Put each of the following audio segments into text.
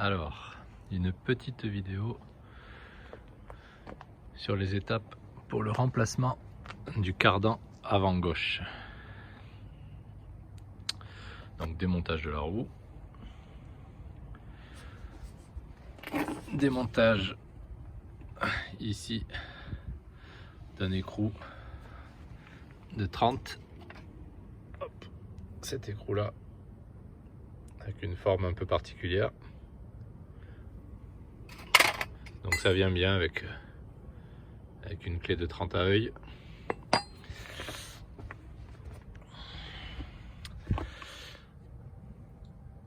Alors, une petite vidéo sur les étapes pour le remplacement du cardan avant gauche. Donc démontage de la roue, démontage ici d'un écrou de 30. Hop, cet écrou là avec une forme un peu particulière. Donc ça vient bien avec une clé de 30 à œil.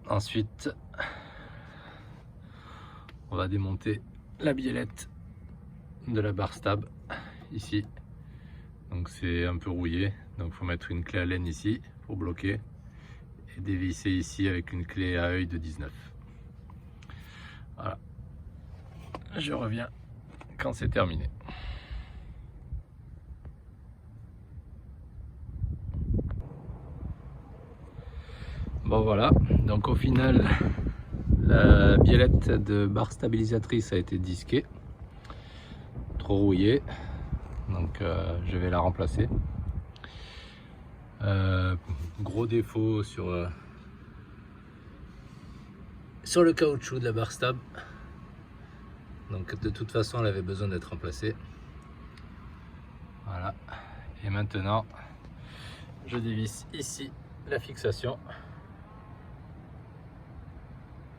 Ensuite, on va démonter la biellette de la barre stab ici. Donc c'est un peu rouillé, donc il faut mettre une clé Allen ici pour bloquer et dévisser ici avec une clé à œil de 19. Voilà. Je reviens quand c'est terminé. Bon voilà, donc au final la biellette de barre stabilisatrice a été disquée, trop rouillée, donc je vais la remplacer. Gros défaut sur le caoutchouc de la barre stab, donc de toute façon elle avait besoin d'être remplacée. Voilà, et maintenant je dévisse ici la fixation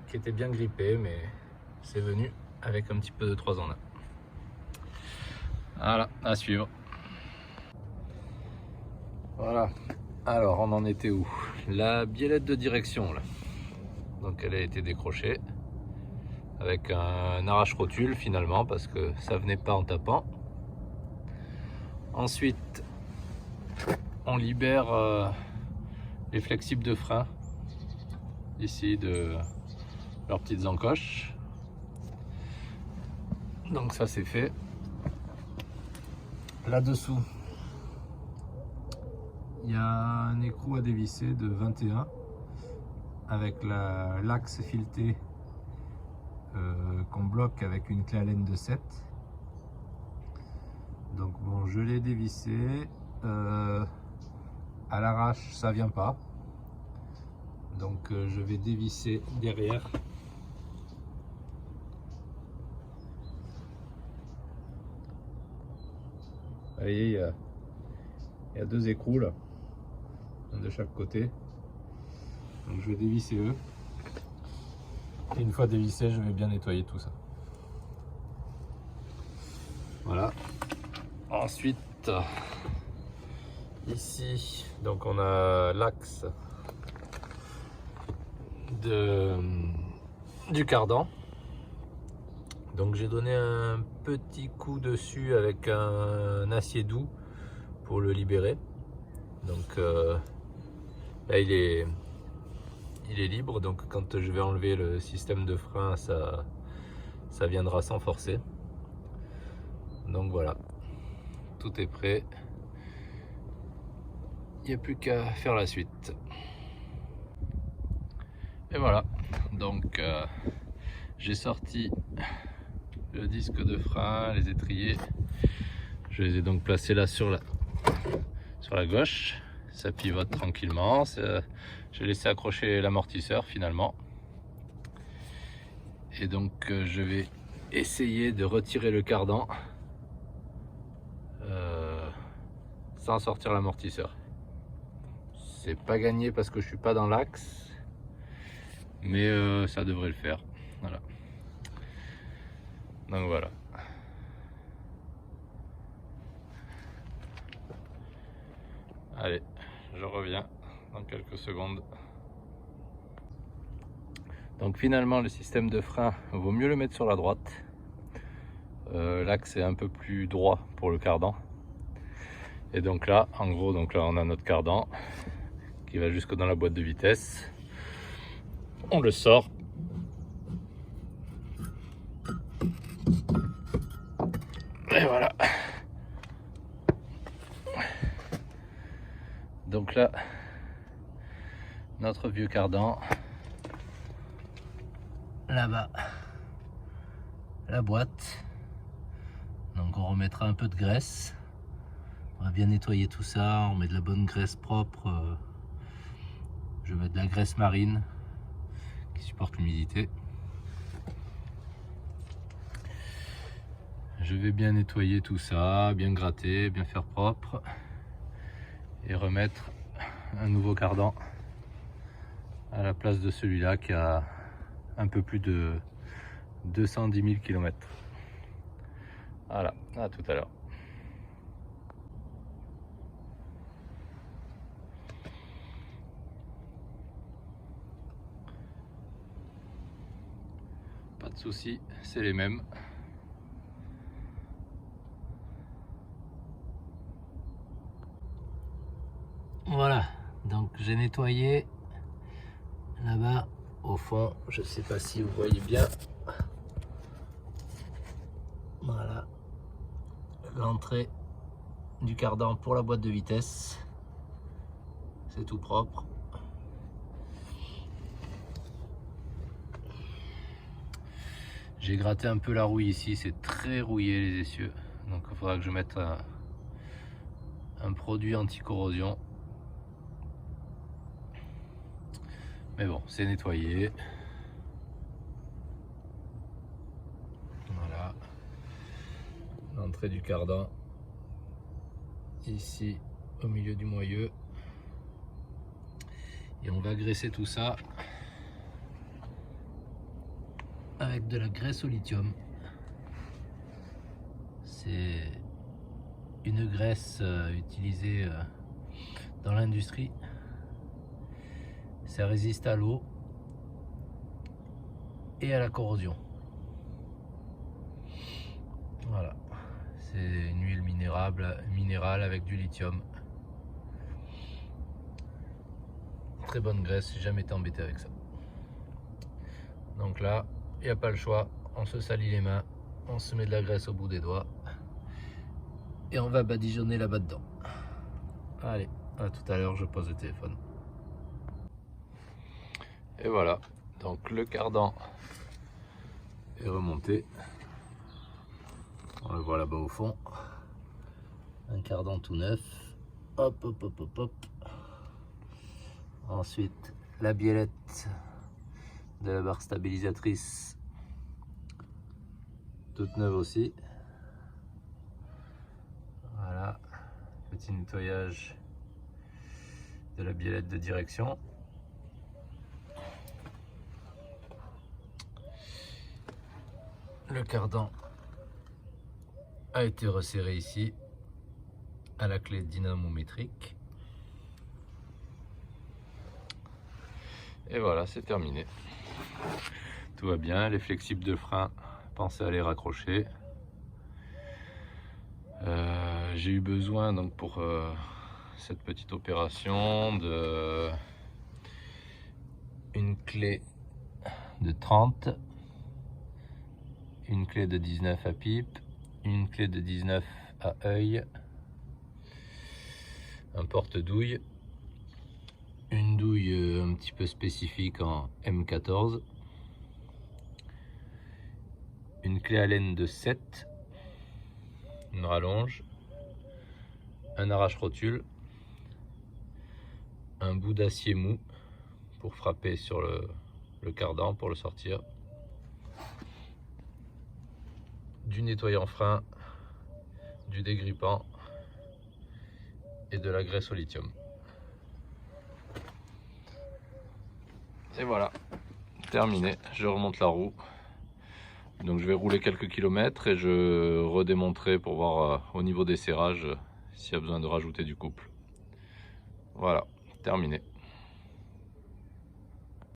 qui était bien grippée, mais c'est venu avec un petit peu de 3 en 1. Voilà, à suivre. Voilà, alors on en était où? La biellette de direction là, donc elle a été décrochée avec un arrache-rotule finalement parce que ça venait pas en tapant. Ensuite on libère les flexibles de frein ici de leurs petites encoches, donc ça c'est fait. Là dessous il y a un écrou à dévisser de 21 avec l'axe fileté qu'on bloque avec une clé Allen de 7. Donc bon, je l'ai dévissé, à l'arrache ça vient pas, donc je vais dévisser derrière. Vous voyez, il y a 2 écrous là, un de chaque côté, donc je vais dévisser eux, et une fois dévissé je vais bien nettoyer tout ça. Voilà. Ensuite ici donc on a l'axe du cardan, donc j'ai donné un petit coup dessus avec un acier doux pour le libérer. Donc là il est libre, donc quand je vais enlever le système de frein ça viendra sans forcer. Donc voilà, tout est prêt, il n'y a plus qu'à faire la suite. Et voilà, donc j'ai sorti le disque de frein, les étriers, je les ai donc placés là sur la gauche, ça pivote tranquillement. J'ai laissé accrocher l'amortisseur finalement, et donc je vais essayer de retirer le cardan sans sortir l'amortisseur. C'est pas gagné parce que je suis pas dans l'axe, mais ça devrait le faire. Voilà, donc voilà. Allez, je reviens dans quelques secondes. Donc finalement le système de frein, vaut mieux le mettre sur la droite. L'axe est un peu plus droit pour le cardan. Et donc là, en gros, donc là on a notre cardan qui va jusque dans la boîte de vitesse. On le sort. Et voilà. Donc là, notre vieux cardan, là-bas la boîte. Donc on remettra un peu de graisse. On va bien nettoyer tout ça, on met de la bonne graisse propre. Je mets de la graisse marine qui supporte l'humidité. Je vais bien nettoyer tout ça, bien gratter, bien faire propre et remettre un nouveau cardan à la place de celui-là qui a un peu plus de 210 000 km. Voilà, à tout à l'heure. Pas de souci, c'est les mêmes. Voilà, donc j'ai nettoyé là-bas au fond, je sais pas si vous voyez bien. Voilà, l'entrée du cardan pour la boîte de vitesse, c'est tout propre. J'ai gratté un peu la rouille ici, c'est très rouillé les essieux, donc il faudra que je mette un produit anti-corrosion. Mais bon, c'est nettoyé. Voilà. L'entrée du cardan. Ici, au milieu du moyeu. Et on va graisser tout ça avec de la graisse au lithium. C'est une graisse utilisée dans l'industrie. Ça résiste à l'eau et à la corrosion. Voilà, c'est une huile minérale avec du lithium. Très bonne graisse, j'ai jamais été embêté avec ça. Donc là, il n'y a pas le choix, on se salit les mains, on se met de la graisse au bout des doigts et on va badigeonner là-bas dedans. Allez, à tout à l'heure, je pose le téléphone. Et voilà, donc le cardan est remonté. On le voit là-bas au fond. Un cardan tout neuf. Hop, hop, hop, hop, hop. Ensuite, la biellette de la barre stabilisatrice. Toute neuve aussi. Voilà. Petit nettoyage de la biellette de direction. Le cardan a été resserré ici à la clé dynamométrique. Et voilà, c'est terminé. Tout va bien, les flexibles de frein, pensez à les raccrocher. J'ai eu besoin donc pour cette petite opération de une clé de 30, une clé de 19 à pipe, une clé de 19 à œil, un porte-douille, une douille un petit peu spécifique en M14, une clé à laine de 7, une rallonge, un arrache-rotule, un bout d'acier mou pour frapper sur le cardan pour le sortir, du nettoyant frein, du dégrippant et de la graisse au lithium. Et voilà, terminé. Je remonte la roue. Donc je vais rouler quelques kilomètres et je redémonterai pour voir au niveau des serrages s'il y a besoin de rajouter du couple. Voilà, terminé.